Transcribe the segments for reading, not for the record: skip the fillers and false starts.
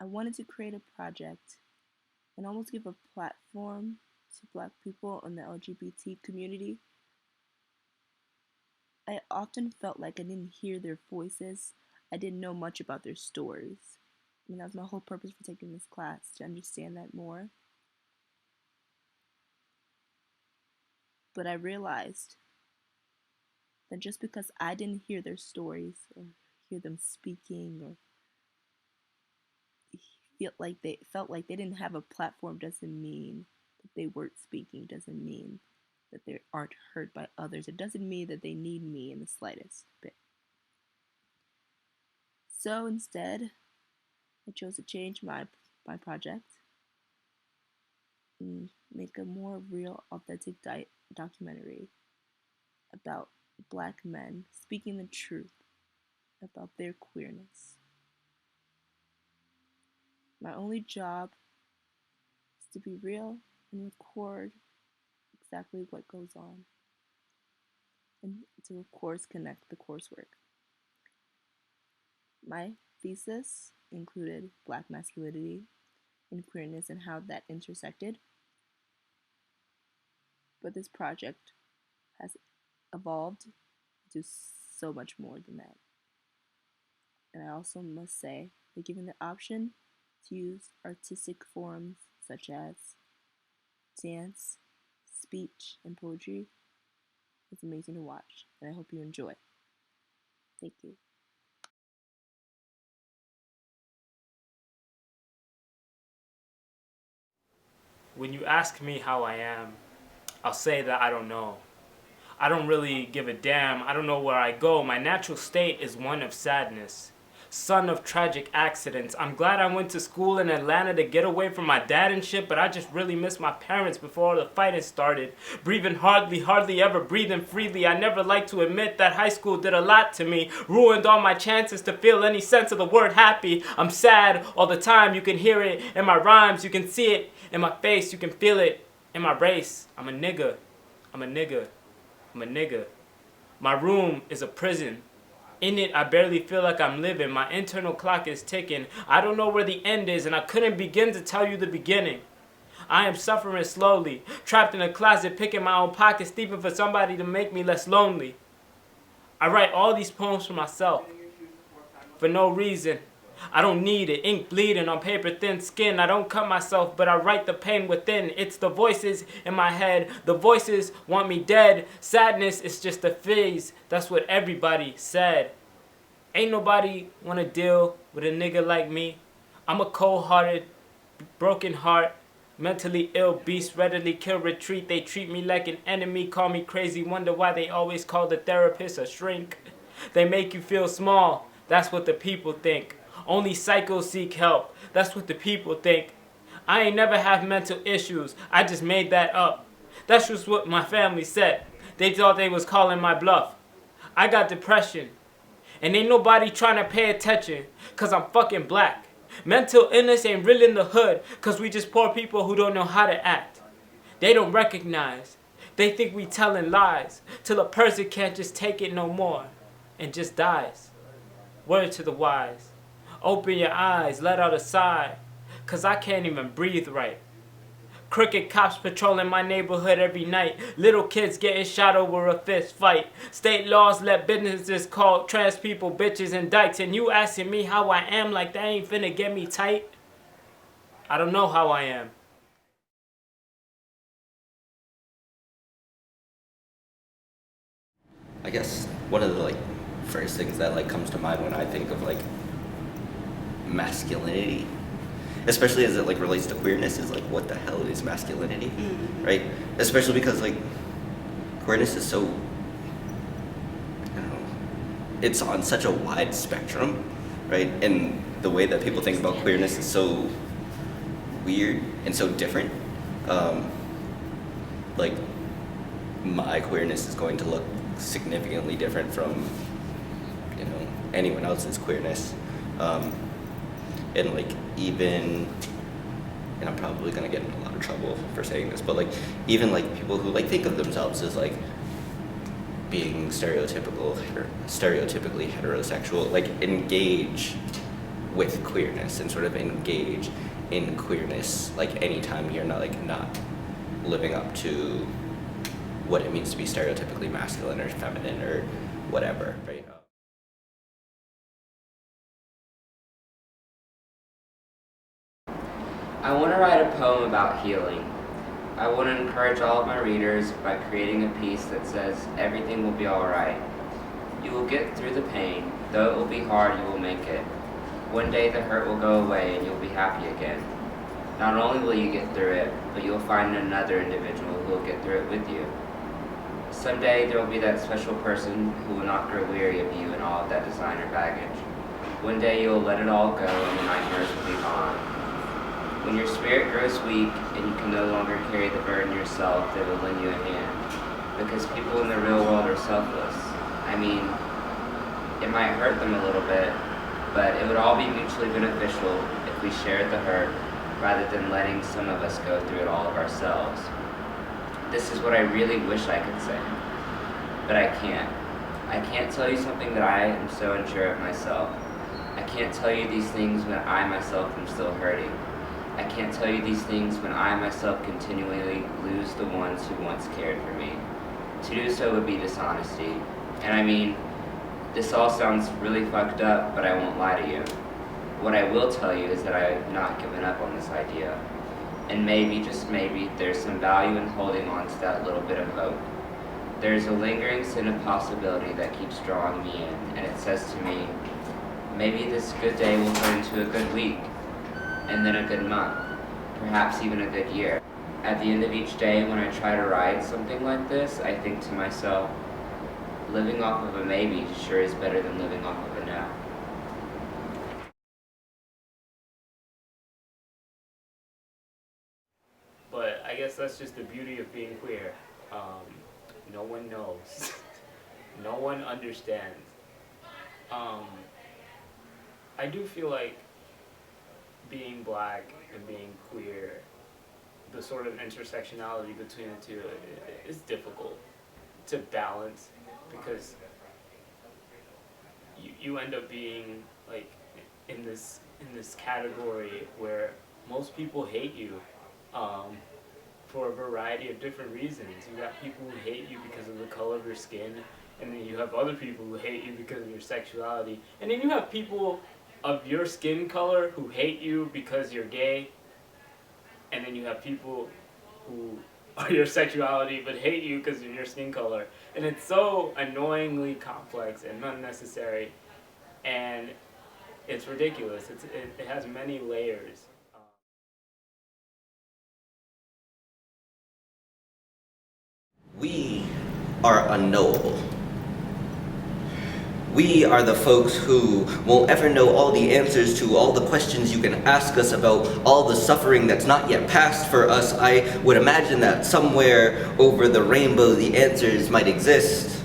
I wanted to create a project and almost give a platform to Black people in the LGBT community. I often felt like I didn't hear their voices. I didn't know much about their stories. That was my whole purpose for taking this class, to understand that more. But I realized that just because I didn't hear their stories or hear them speaking or felt like they didn't have a platform doesn't mean that they weren't speaking, doesn't mean that they aren't heard by others. It doesn't mean that they need me in the slightest bit. So instead, I chose to change my project and make a more real, authentic documentary about Black men speaking the truth about their queerness. My only job is to be real and record exactly what goes on, and to, of course, connect the coursework. My thesis included Black masculinity and queerness and how that intersected, but this project has evolved into so much more than that. And I also must say that given the option to use artistic forms such as dance, speech, and poetry, it's amazing to watch, and I hope you enjoy. Thank you. When you ask me how I am, I'll say that I don't know. I don't really give a damn. I don't know where I go. My natural state is one of sadness. Son of tragic accidents. I'm glad I went to school in Atlanta to get away from my dad and shit, but I just really miss my parents before all the fighting started. Breathing hardly ever breathing freely. I never like to admit that high school did a lot to me. Ruined all my chances to feel any sense of the word happy. I'm sad all the time. You can hear it in my rhymes. You can see it in my face. You can feel it in my race. I'm a nigga. I'm a nigga. I'm a nigga. My room is a prison. In it, I barely feel like I'm living. My internal clock is ticking. I don't know where the end is, and I couldn't begin to tell you the beginning. I am suffering slowly, trapped in a closet, picking my own pockets, thieving for somebody to make me less lonely. I write all these poems for myself, for no reason. I don't need it, ink bleeding on paper thin skin. I don't cut myself, but I write the pain within. It's the voices in my head. The voices want me dead. Sadness is just a phase. That's what everybody said. Ain't nobody wanna deal with a nigga like me. I'm a cold-hearted, broken heart, mentally ill beast, readily kill retreat. They treat me like an enemy, call me crazy, wonder why they always call the therapist a shrink. They make you feel small, that's what the people think. Only psychos seek help, that's what the people think. I ain't never have mental issues, I just made that up. That's just what my family said. They thought they was calling my bluff. I got depression, and ain't nobody trying to pay attention, cause I'm fucking black. Mental illness ain't real in the hood, cause we just poor people who don't know how to act. They don't recognize, they think we telling lies, till a person can't just take it no more, and just dies. Word to the wise. Open your eyes, let out a sigh, cause I can't even breathe right. Crooked cops patrolling my neighborhood every night. Little kids getting shot over a fist fight. State laws let businesses call trans people bitches and dykes. And you asking me how I am like that ain't finna get me tight? I don't know how I am. I guess one of the first things that comes to mind when I think of masculinity, especially as it relates to queerness, is what the hell is masculinity, right? Especially because queerness is so, I don't know, it's on such a wide spectrum, right? And the way that people think about queerness is so weird and so different. Like my queerness is going to look significantly different from anyone else's queerness, and even, and I'm probably gonna get in a lot of trouble for saying this, but even people who think of themselves as being stereotypically heterosexual engage with queerness and sort of engage in queerness like anytime you're not living up to what it means to be stereotypically masculine or feminine or whatever, right? I want to write a poem about healing. I want to encourage all of my readers by creating a piece that says everything will be alright. You will get through the pain. Though it will be hard, you will make it. One day the hurt will go away and you'll be happy again. Not only will you get through it, but you'll find another individual who will get through it with you. Someday there will be that special person who will not grow weary of you and all of that designer baggage. One day you will let it all go and the nightmares will be gone. When your spirit grows weak and you can no longer carry the burden yourself, they will lend you a hand. Because people in the real world are selfless. I mean, it might hurt them a little bit, but it would all be mutually beneficial if we shared the hurt rather than letting some of us go through it all of ourselves. This is what I really wish I could say, but I can't. I can't tell you something that I am so unsure of myself. I can't tell you these things when I myself am still hurting. I can't tell you these things when I myself continually lose the ones who once cared for me. To do so would be dishonesty. And I mean, this all sounds really fucked up, but I won't lie to you. What I will tell you is that I have not given up on this idea. And maybe, just maybe, there's some value in holding on to that little bit of hope. There's a lingering sin of possibility that keeps drawing me in, and it says to me, maybe this good day will turn into a good week, and then a good month, perhaps even a good year. At the end of each day, when I try to write something like this, I think to myself, living off of a maybe sure is better than living off of a no. But I guess that's just the beauty of being queer. No one knows. No one understands. I do feel like being black and being queer, the sort of intersectionality between the two is difficult to balance, because you end up being like in this category where most people hate you for a variety of different reasons. You got people who hate you because of the color of your skin, and then you have other people who hate you because of your sexuality, and then you have people of your skin color who hate you because you're gay, and then you have people who are your sexuality but hate you because of your skin color. And it's so annoyingly complex and unnecessary, and it's ridiculous. It has many layers. We are unknowable. We are the folks who won't ever know all the answers to all the questions you can ask us about all the suffering that's not yet passed for us. I would imagine that somewhere over the rainbow the answers might exist.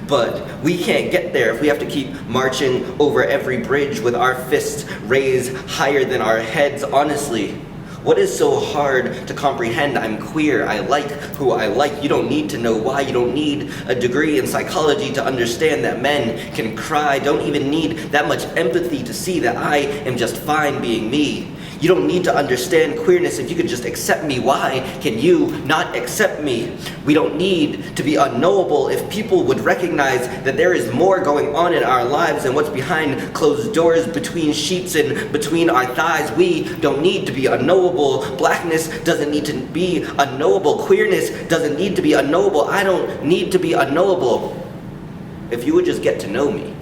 But we can't get there if we have to keep marching over every bridge with our fists raised higher than our heads. Honestly, what is so hard to comprehend? I'm queer. I like who I like. You don't need to know why. You don't need a degree in psychology to understand that men can cry. Don't even need that much empathy to see that I am just fine being me. You don't need to understand queerness if you could just accept me. Why can you not accept me? We don't need to be unknowable if people would recognize that there is more going on in our lives than what's behind closed doors, between sheets and between our thighs. We don't need to be unknowable. Blackness doesn't need to be unknowable. Queerness doesn't need to be unknowable. I don't need to be unknowable if you would just get to know me.